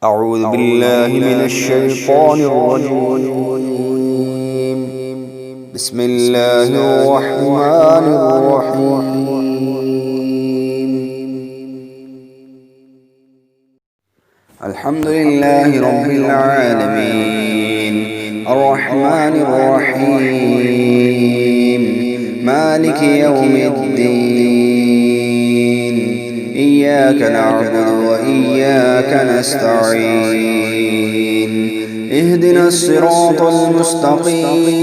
أعوذ بالله من الشيطان الرجيم. بسم الله الرحمن الرحيم. الحمد لله رب العالمين، الرحمن الرحيم، مالك يوم الدين، إياك نعبد وإياك نستعين، اهدنا الصراط المستقيم،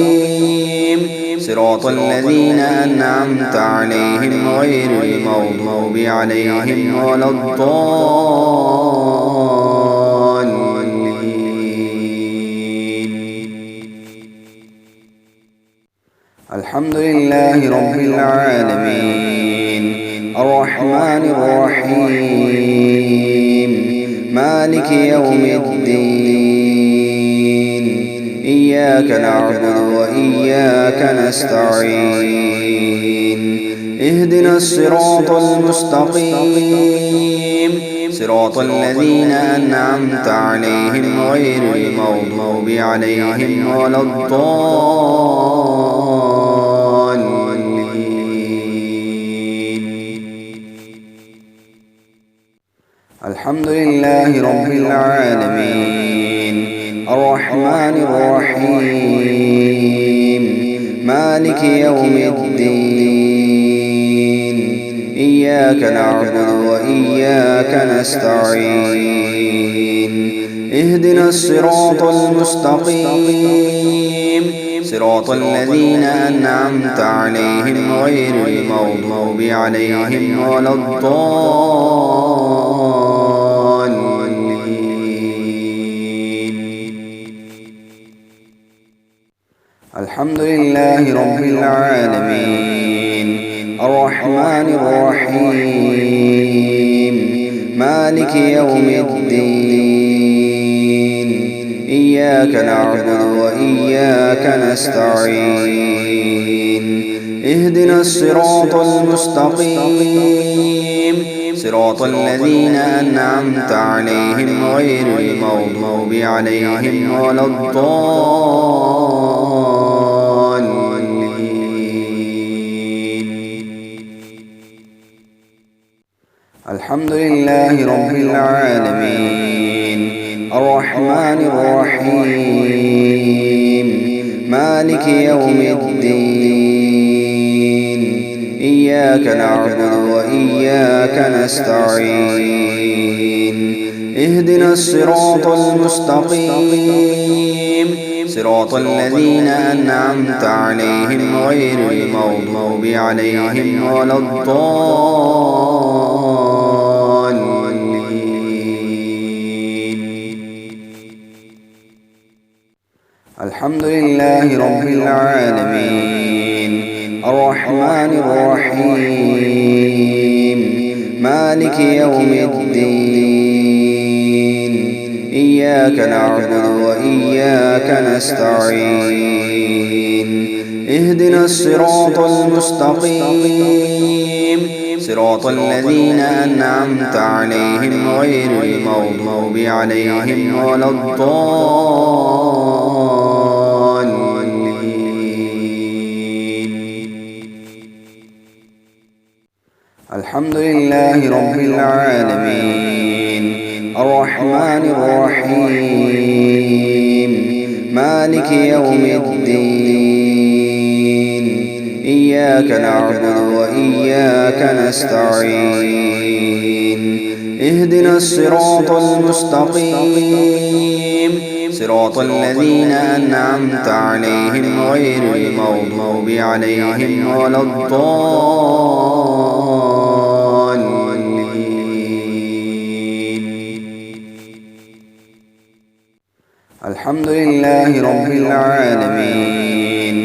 صراط الذين أنعمت عليهم غير المغضوب عليهم ولا الضالين. الحمد لله رب العالمين، الرحمن الرحيم، مالك يوم الدين، إياك نعبد وإياك نستعين، اهدنا الصراط المستقيم، صراط الذين أنعمت عليهم غير المغضوب عليهم ولا الضالين. الحمد لله رب العالمين، الرحمن الرحيم، مالك يوم الدين، إياك نعبد وإياك نستعين، اهدنا الصراط المستقيم، صراط الذين أنعمت عليهم غير المغضوب عليهم ولا الضالين. الحمد لله رب العالمين، الرحمن الرحيم، مالك يوم الدين، إياك نعبد وإياك نستعين، اهدنا الصراط المستقيم، صراط الذين أنعمت عليهم غير المغضوب عليهم ولا الضالين. الحمد لله رب العالمين، الرحمن الرحيم، مالك يوم الدين، إياك نعبد وإياك نستعين، اهدنا الصراط المستقيم، صراط الذين أنعمت عليهم غير المغضوب عليهم ولا الضالين. الحمد لله رب العالمين، الرحمن الرحيم، مالك يوم الدين، إياك نعبد وإياك نستعين، اهدنا الصراط المستقيم، صراط الذين أنعمت عليهم غير المغضوب عليهم ولا الضالين. الحمد لله رب العالمين، الرحمن الرحيم، مالك يوم الدين، إياك نعبد وإياك نستعين، اهدنا الصراط المستقيم، صراط الذين أنعمت عليهم غير المغضوب عليهم ولا الضالين. الحمد لله رب العالمين،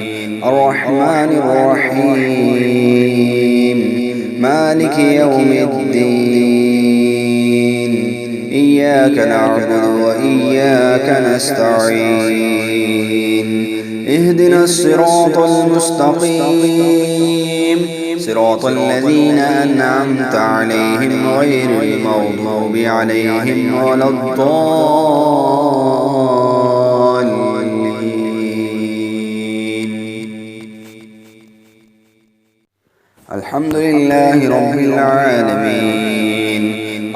الرحمن الرحيم، مالك يوم الدين، إياك نعبد وإياك نستعين، اهدنا الصراط المستقيم، صراط الذين أنعمت عليهم غير المغضوب عليهم ولا الضالين. الحمد لله رب العالمين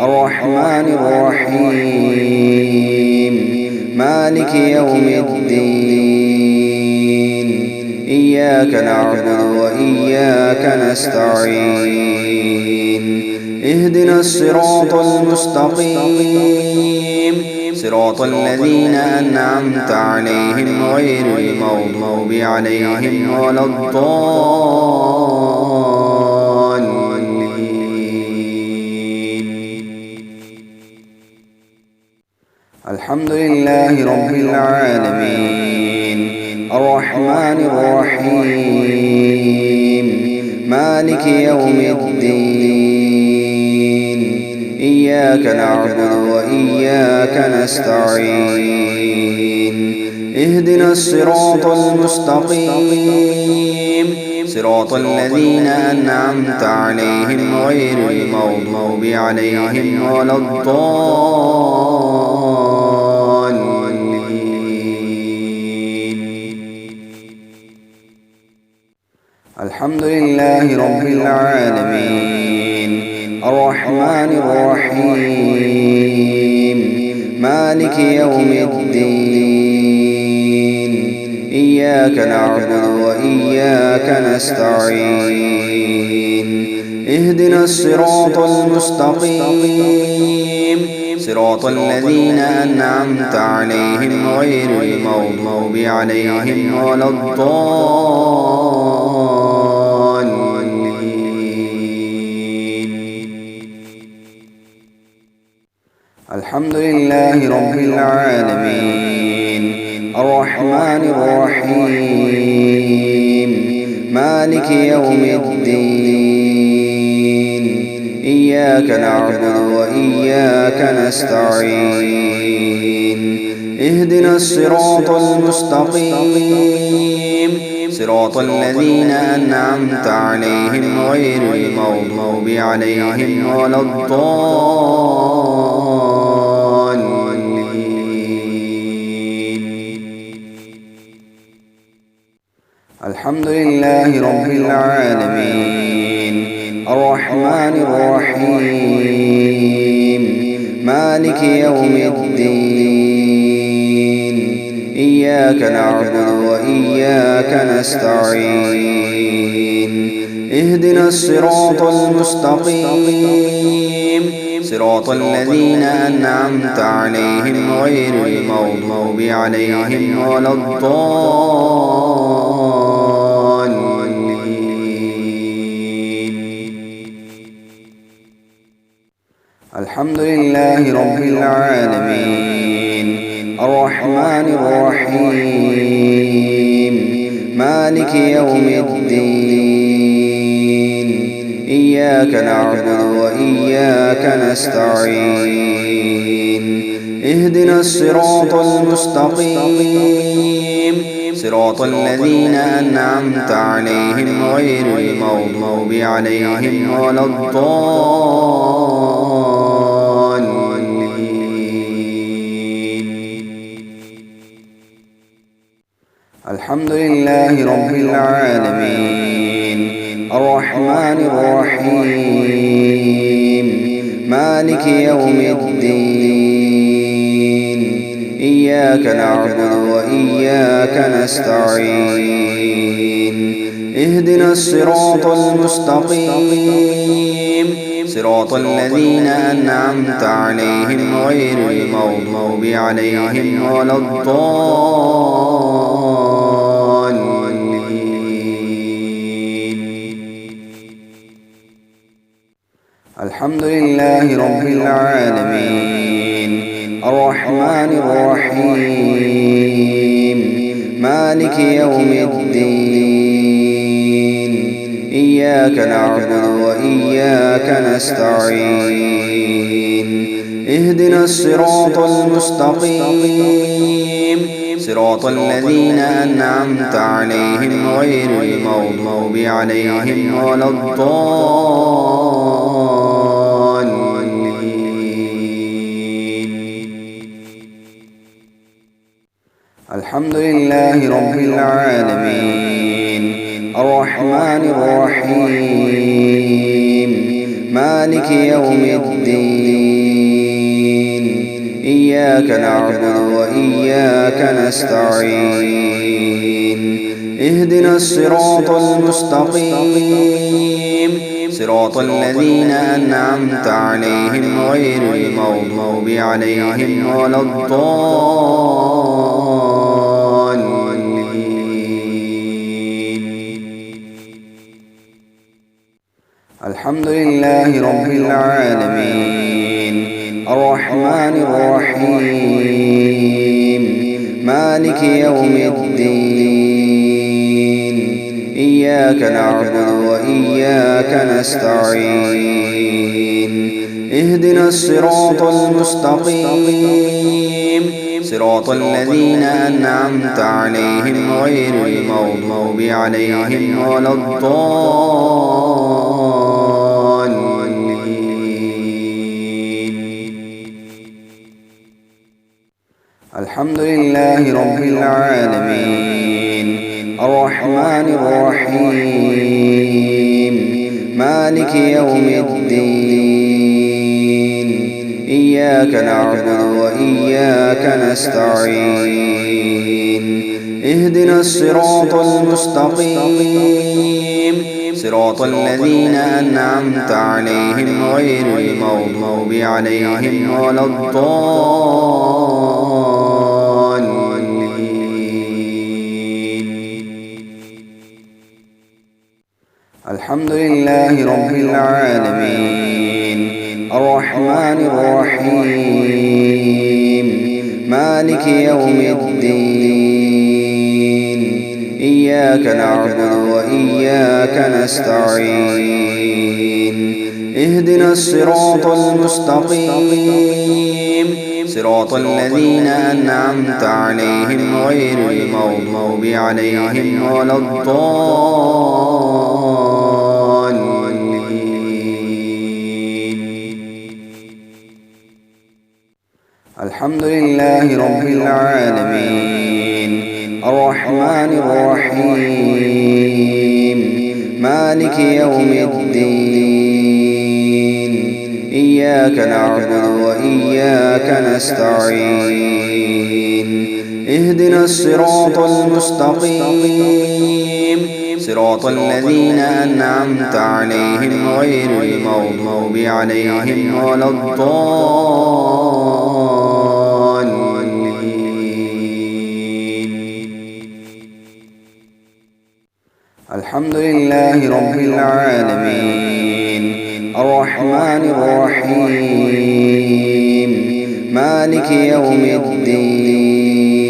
الرحمن الرحيم مالك يوم الدين إياك نعبد وإياك نستعين اهدنا الصراط المستقيم صراط الذين أنعمت عليهم غير المغضوب عليهم ولا الضالين. الحمد لله رب العالمين الرحمن الرحيم مالك يوم الدين إياك نعبد وإياك نستعين اهدنا الصراط المستقيم صراط الذين أنعمت عليهم غير المغضوب عليهم ولا الضالين. الحمد لله رب العالمين الرحمن الرحيم مالك يوم الدين إياك نعبد وإياك نستعين اهدنا الصراط المستقيم صراط الذين أنعمت عليهم غير المغضوب عليهم ولا الضالين. الحمد لله رب العالمين الرحمن الرحيم مالك يوم الدين إياك نعبد وإياك نستعين اهدنا الصراط المستقيم صراط الذين أنعمت عليهم غير المغضوب عليهم ولا الضالين. الحمد لله رب العالمين الرحمن الرحيم مالك يوم الدين إياك نعبد وإياك نستعين اهدنا الصراط المستقيم صراط الذين أنعمت عليهم غير المغضوب عليهم ولا الضالين. الحمد لله رب العالمين الرحمن الرحيم مالك يوم الدين إياك نعبد وإياك نستعين اهدنا الصراط المستقيم صراط الذين أنعمت عليهم غير المغضوب عليهم ولا الضالين. الحمد لله رب العالمين الرحمن الرحيم مالك يوم الدين إياك نعبد وإياك نستعين اهدنا الصراط المستقيم صراط الذين أنعمت عليهم غير المغضوب عليهم ولا الضالين. الحمد لله رب العالمين الرحمن الرحيم مالك يوم الدين إياك نعبد وإياك نستعين اهدنا الصراط المستقيم صراط الذين أنعمت عليهم غير المغضوب عليهم ولا الضالين. الحمد لله رب العالمين الرحمن الرحيم مالك يوم الدين إياك نعبد وإياك نستعين اهدنا الصراط المستقيم صراط الذين أنعمت عليهم غير المغضوب عليهم ولا الضالين. الحمد لله رب العالمين الرحمن الرحيم مالك يوم الدين إياك نعبد وإياك نستعين اهدنا الصراط المستقيم صراط الذين أنعمت عليهم غير المغضوب عليهم ولا الضالين. الحمد لله رب العالمين الرحمن الرحيم مالك يوم الدين إياك نعبد وإياك نستعين اهدنا الصراط المستقيم صراط الذين أنعمت عليهم غير المغضوب عليهم ولا الضالين. الحمد لله رب العالمين الرحمن الرحيم مالك يوم الدين إياك نعبد وإياك نستعين اهدنا الصراط المستقيم صراط الذين أنعمت عليهم غير المغضوب عليهم ولا الضالين. الحمد لله رب العالمين الرحمن الرحيم مالك يوم الدين إياك نعبد وإياك نستعين اهدنا الصراط المستقيم صراط الذين أنعمت عليهم غير المغضوب عليهم ولا الضالين. الحمد لله رب العالمين الرحمن الرحيم مالك يوم الدين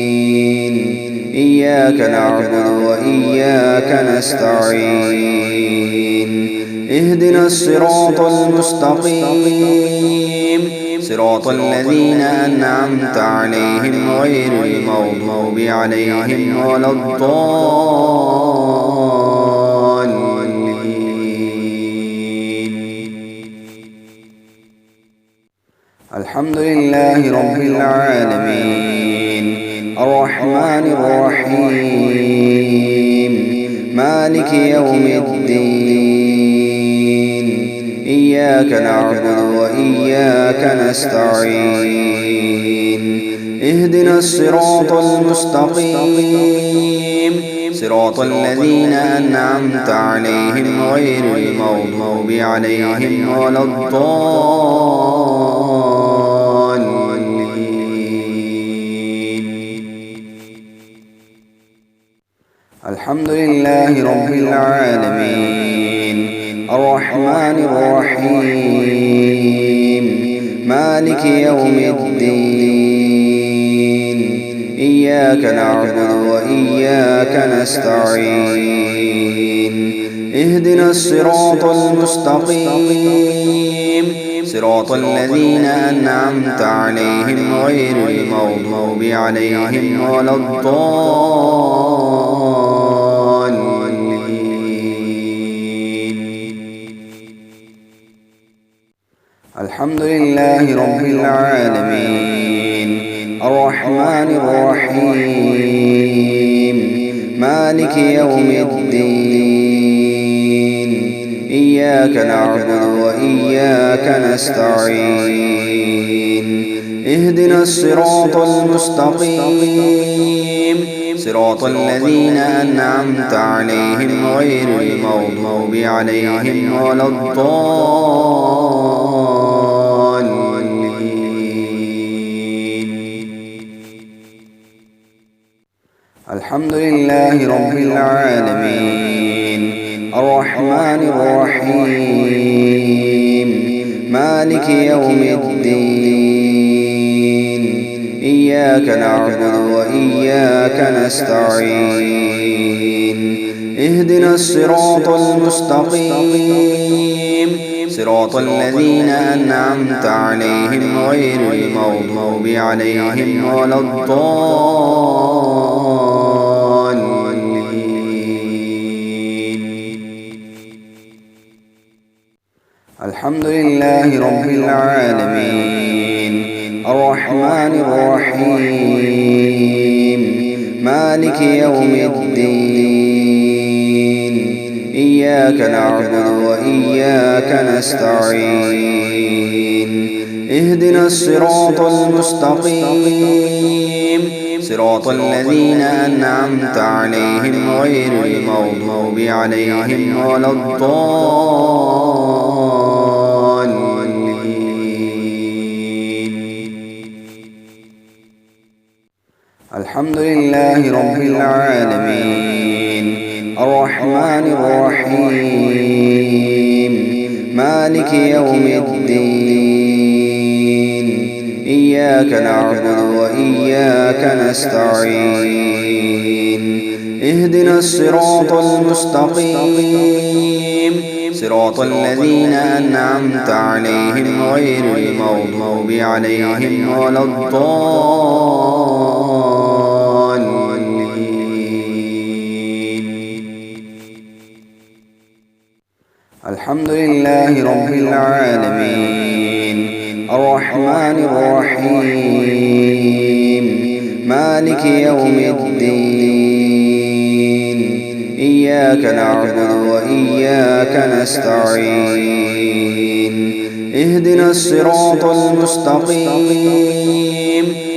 إياك نعبد وإياك نستعين اهدنا الصراط المستقيم صراط الذين أنعمت عليهم غير المغضوب عليهم ولا الضالين. الحمد لله رب العالمين الرحمن الرحيم مالك يوم الدين إياك نعبد وإياك نستعين اهدنا الصراط المستقيم صراط الذين أنعمت عليهم غير المغضوب عليهم ولا الضالين. الحمد لله رب العالمين الرحمن الرحيم مالك يوم الدين إياك نعبد وإياك نستعين اهدنا الصراط المستقيم صراط الذين أنعمت عليهم غير المغضوب عليهم ولا الضالين. الحمد لله رب العالمين الرحمن الرحيم مالك يوم الدين إياك نعبد وإياك نستعين اهدنا الصراط المستقيم صراط الذين أنعمت عليهم غير المغضوب عليهم ولا الضالين. الحمد لله رب العالمين الرحمن الرحيم مالك يوم الدين إياك نعبد وإياك نستعين اهدنا الصراط المستقيم صراط الذين أنعمت عليهم غير المغضوب عليهم ولا الضالين. الحمد لله رب العالمين الرحمن الرحيم مالك يوم الدين إياك نعبد وإياك نستعين اهدنا الصراط المستقيم صراط الذين أنعمت عليهم غير المغضوب عليهم ولا الضالين. الحمد لله رب العالمين الرحمن الرحيم مالك يوم الدين إياك نعبد وإياك نستعين اهدنا الصراط المستقيم صراط الذين أنعمت عليهم غير المغضوب عليهم ولا الضالين. الحمد لله رب العالمين الرحمن الرحيم مالك يوم الدين إياك نعبد وإياك نستعين اهدنا الصراط المستقيم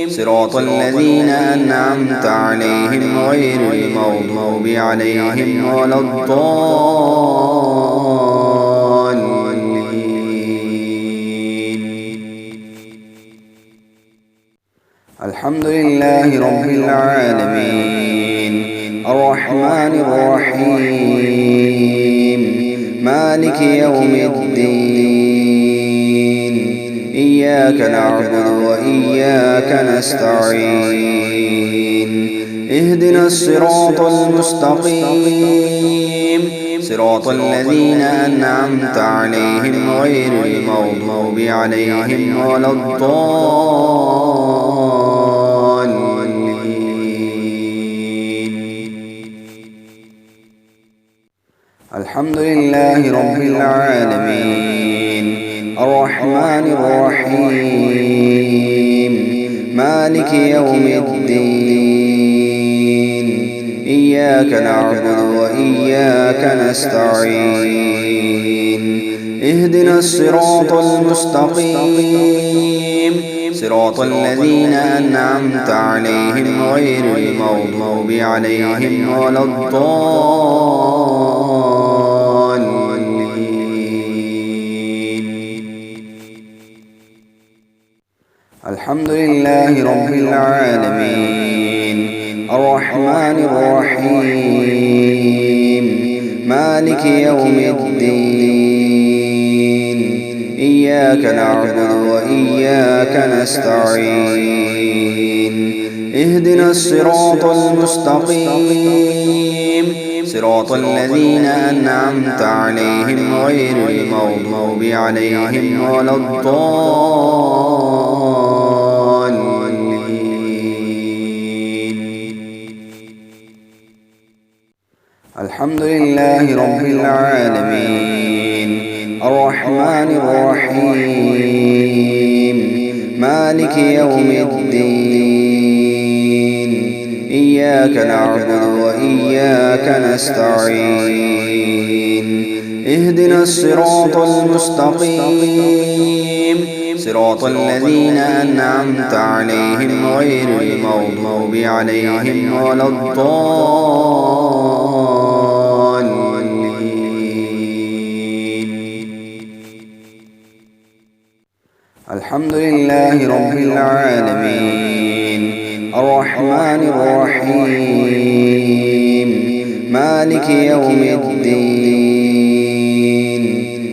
صراط الذين أنعمت عليهم غير المغضوب عليهم ولا الضالين. الحمد لله رب العالمين الرحمن الرحيم مالك يوم الدين إياك نعبد وإياك نستعين اهدنا الصراط المستقيم صراط الذين أنعمت عليهم غير المغضوب عليهم ولا الضالين. الحمد لله رب العالمين الرحمن الرحيم مالك يوم الدين إياك نعبد وإياك نستعين اهدنا الصراط المستقيم صراط الذين أنعمت عليهم غير المغضوب عليهم ولا الضالين. الحمد لله رب العالمين الرحمن الرحيم مالك يوم الدين إياك نعبد وإياك نستعين اهدنا الصراط المستقيم صراط الذين أنعمت عليهم غير المغضوب عليهم ولا الضالين. الحمد لله رب العالمين الرحمن الرحيم مالك يوم الدين إياك نعبد وإياك نستعين اهدنا الصراط المستقيم صراط الذين أنعمت عليهم غير المغضوب عليهم ولا الضالين. الحمد لله رب العالمين الرحمن الرحيم مالك يوم الدين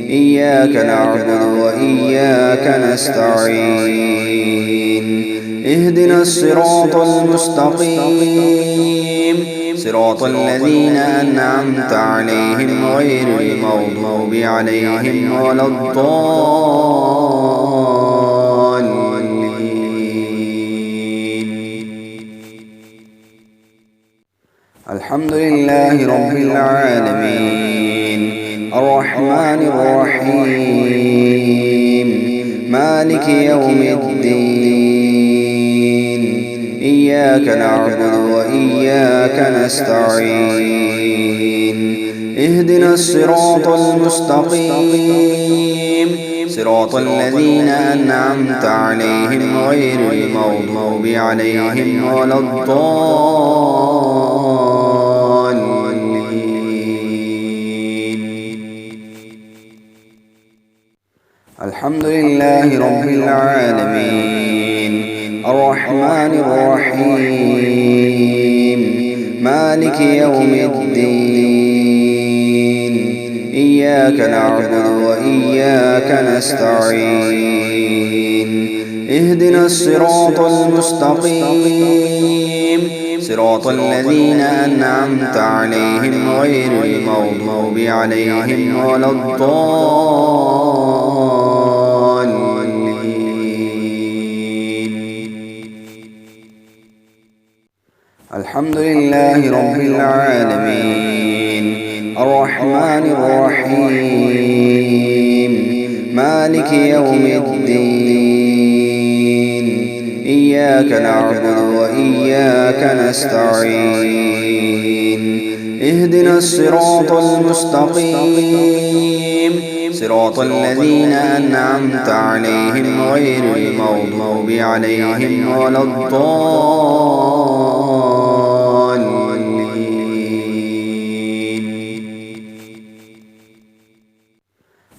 إياك نعبد وإياك نستعين اهدنا الصراط المستقيم صراط الذين أنعمت عليهم غير المغضوب عليهم ولا الضالين. الحمد لله رب العالمين الرحمن الرحيم مالك يوم الدين إياك نعبد وإياك نستعين اهدنا الصراط المستقيم صراط الذين أنعمت عليهم غير المغضوب عليهم ولا الضالين. الحمد لله رب العالمين الرحمن الرحيم مالك يوم الدين إياك نعبد وإياك نستعين اهدنا الصراط المستقيم صراط الذين أنعمت عليهم غير المغضوب عليهم ولا الضالين. الحمد لله رب العالمين الرحمن الرحيم مالك يوم الدين إياك نعبد وإياك نستعين اهدنا الصراط المستقيم صراط الذين أنعمت عليهم غير المغضوب عليهم ولا الضالين.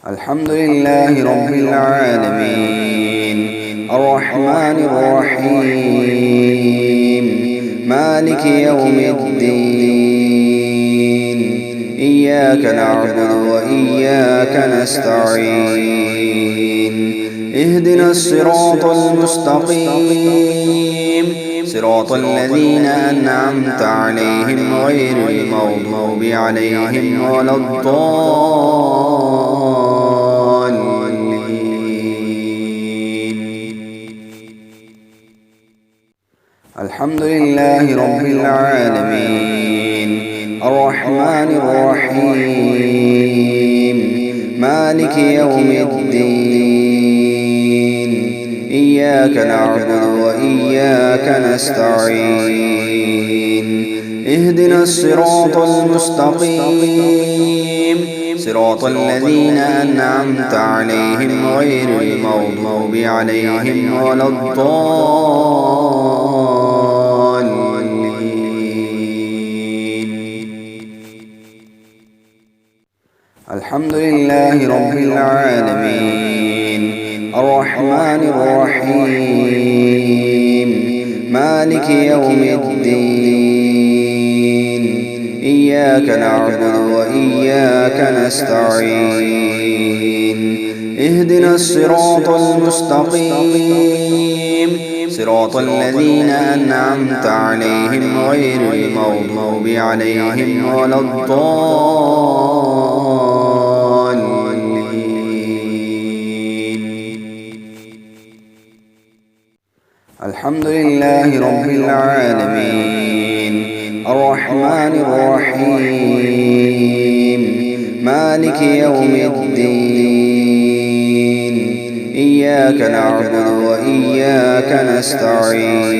الحمد لله رب العالمين الرحمن الرحيم مالك يوم الدين إياك نعبد وإياك نستعين اهدنا الصراط المستقيم صراط الذين أنعمت عليهم غير المغضوب عليهم ولا الضالين. الحمد لله رب العالمين الرحمن الرحيم مالك يوم الدين إياك نعبد وإياك نستعين اهدنا الصراط المستقيم صراط الذين أنعمت عليهم غير المغضوب عليهم ولا الضالين. الحمد لله رب العالمين الرحمن الرحيم مالك يوم الدين إياك نعبد وإياك نستعين اهدنا الصراط المستقيم صراط الذين أنعمت عليهم غير المغضوب عليهم ولا الضالين. الحمد لله رب العالمين الرحمن الرحيم مالك يوم الدين إياك نعبد وإياك نستعين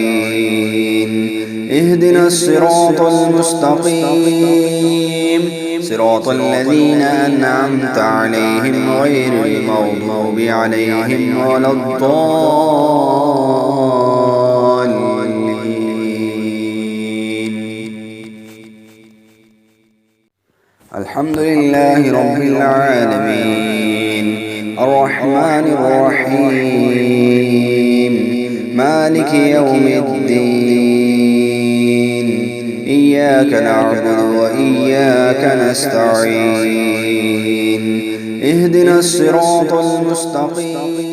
اهدنا الصراط المستقيم صراط الذين أنعمت عليهم غير المغضوب عليهم ولا الضالين. الحمد لله رب العالمين الرحمن الرحيم مالك يوم الدين إياك نعبد وإياك نستعين اهدنا الصراط المستقيم